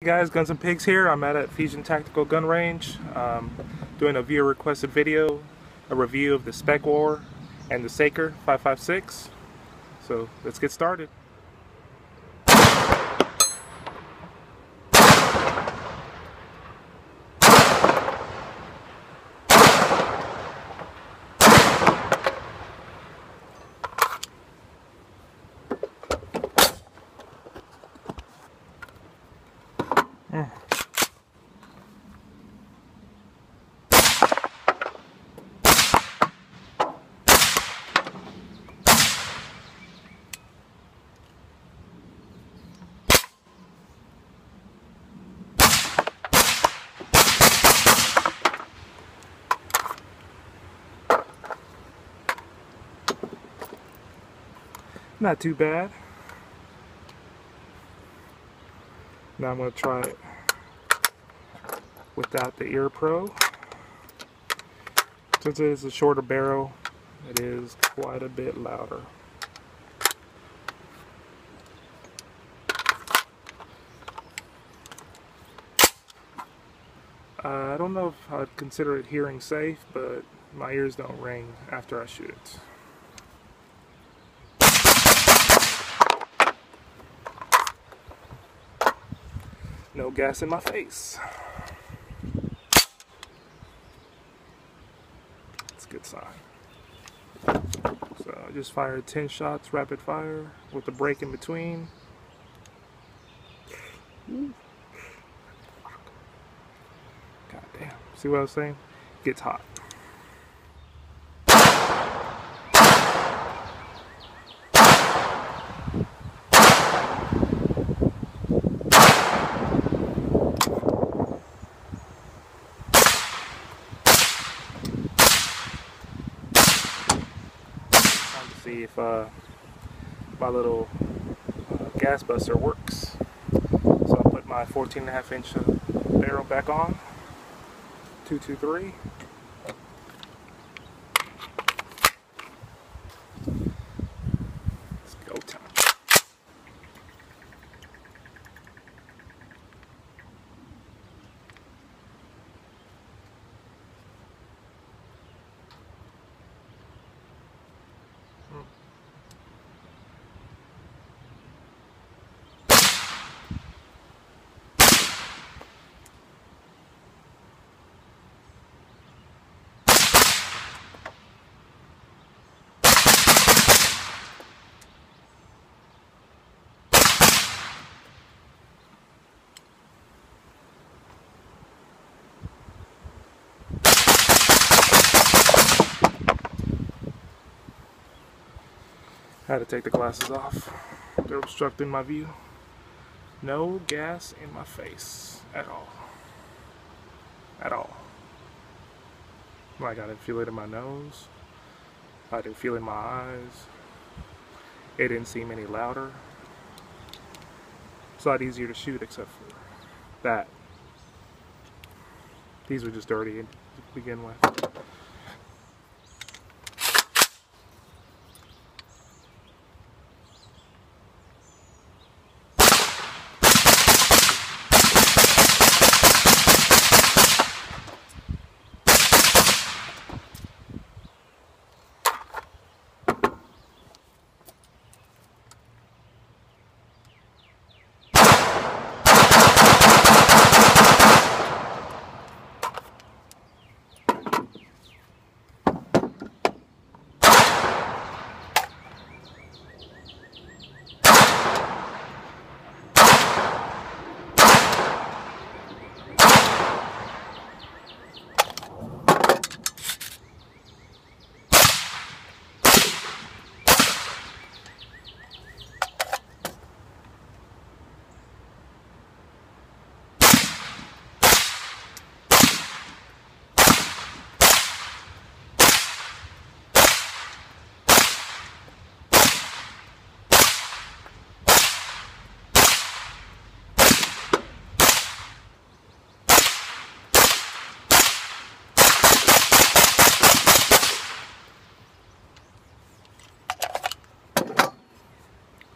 Hey guys, Guns and Pigs here. I'm at Fusion Tactical Gun Range, doing a viewer requested video, a review of the Specwar and the Saker 5.56. So let's get started. Not too bad. Now I'm going to try it without the ear pro. Since it is a shorter barrel, it is quite a bit louder. I don't know if I'd consider it hearing safe, but my ears don't ring after I shoot it. No gas in my face. That's a good sign. So I just fired 10 shots rapid fire with a break in between. God damn. See what I was saying? It gets hot. See if my little gas buster works. So I'll put my 14.5 inch barrel back on. 223. It's go time. I had to take the glasses off. They're obstructing my view. No gas in my face at all. At all. Like I didn't feel it in my nose. I didn't feel it in my eyes. It didn't seem any louder. It's a lot easier to shoot except for that. These were just dirty to begin with.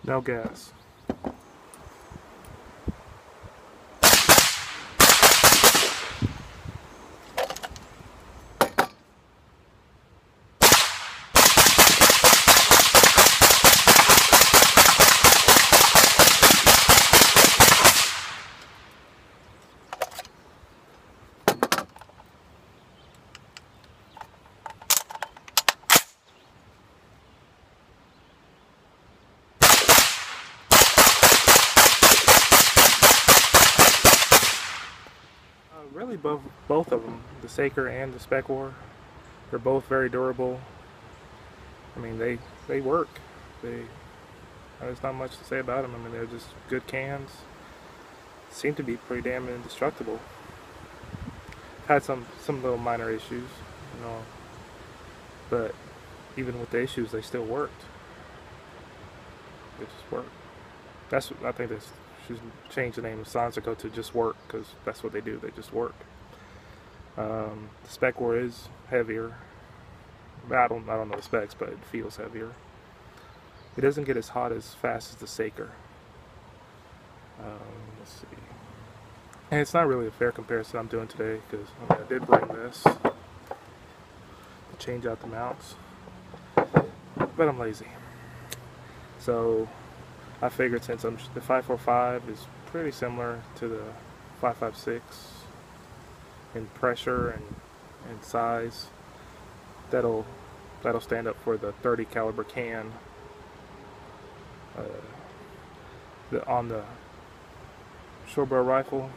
No gas. really both of them, the Saker and the Specwar. They're both very durable. I mean, they work. There's not much to say about them. I mean, they're just good cans. Seem to be pretty damn indestructible. Had some little minor issues, you know, but even with the issues, they still worked. They just work. I think they should change the name of Silencerco to just work, because that's what they do. They just work. The Specwar is heavier. I don't know the specs, but it feels heavier. It doesn't get as hot as fast as the Saker. Let's see. And it's not really a fair comparison I'm doing today, because I did bring this to change out the mounts, but I'm lazy. So I figured, since the 545 is pretty similar to the 556 in pressure and size, that'll stand up for the 30 caliber can. On the short barrel rifle,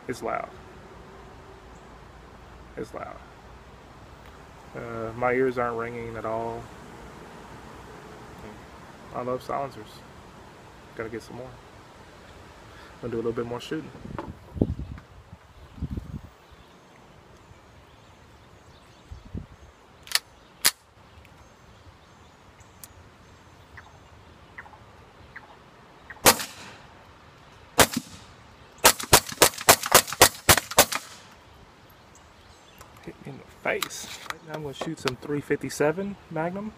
it's loud. It's loud. My ears aren't ringing at all. I love silencers. Gotta get some more. I'm gonna do a little bit more shooting. Hit me in the face. Right now I'm gonna shoot some 357 Magnum.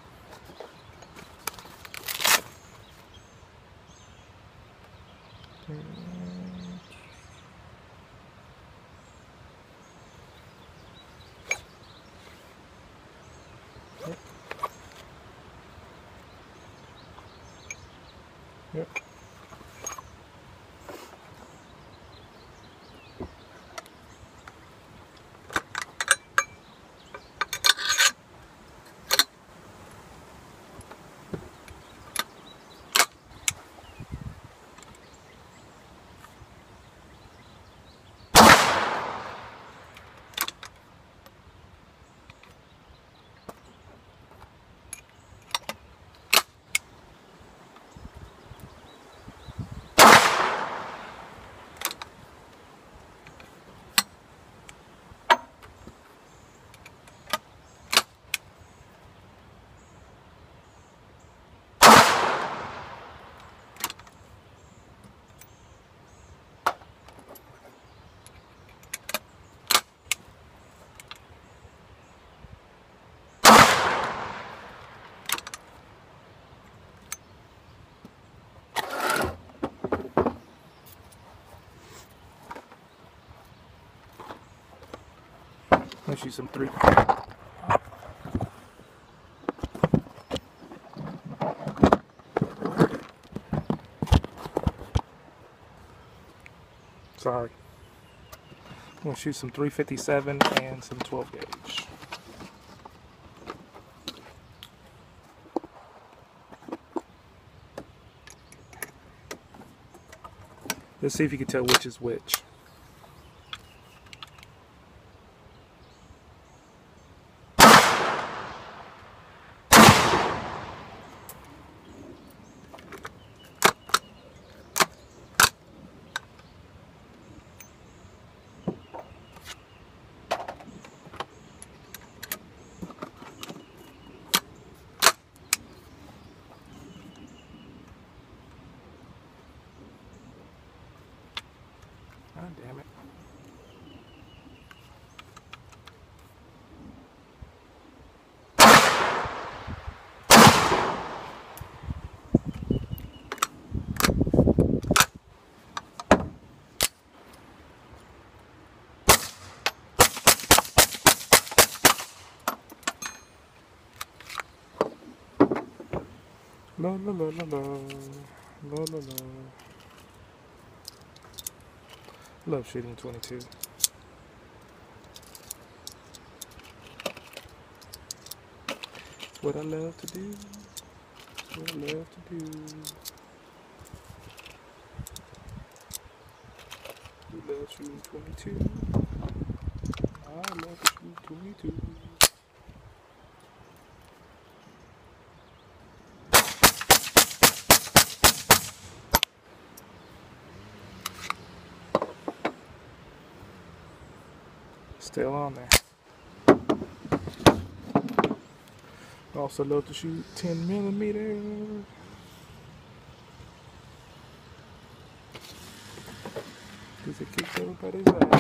Yep. Let's shoot some 3. Sorry. I'm going to shoot some 357 and some 12 gauge. Let's see if you can tell which is which. God damn it. La la la la la la la la. Love shooting 22. It's what I love to do. It's what I love to do. We love shooting 22. love to shoot 22. Still on there. Also love to shoot 10mm. Because it kicks everybody's ass.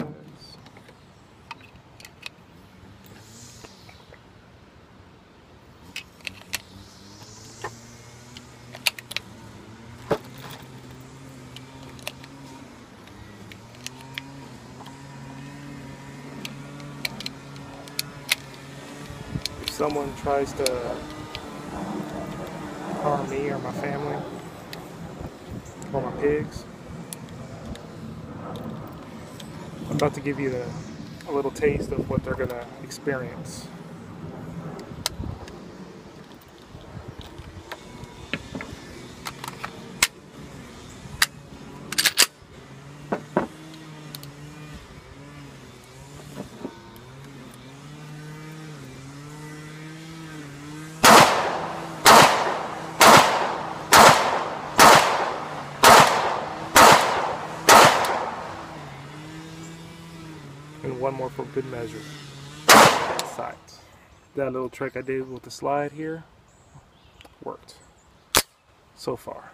If someone tries to harm me or my family or my pigs, I'm about to give you a little taste of what they're gonna experience. And one more for good measure. Sights. That little trick I did with the slide here worked so far.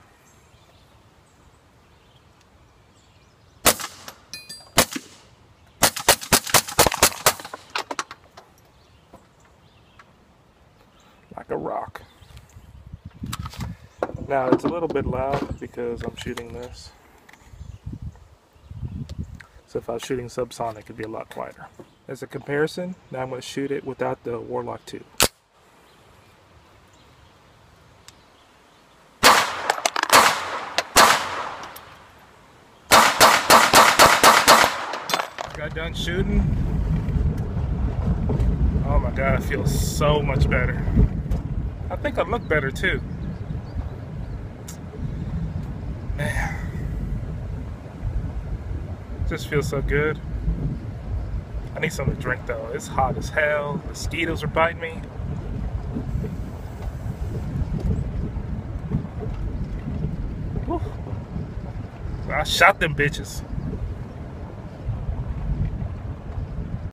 Like a rock. Now it's a little bit loud because I'm shooting this. So if I was shooting subsonic, it'd be a lot quieter. As a comparison, now I'm going to shoot it without the Warlock 2. Got done shooting. Oh my god, I feel so much better. I think I look better too. Man. Just feels so good. I need something to drink though. It's hot as hell. Mosquitoes are biting me. Woo. I shot them bitches.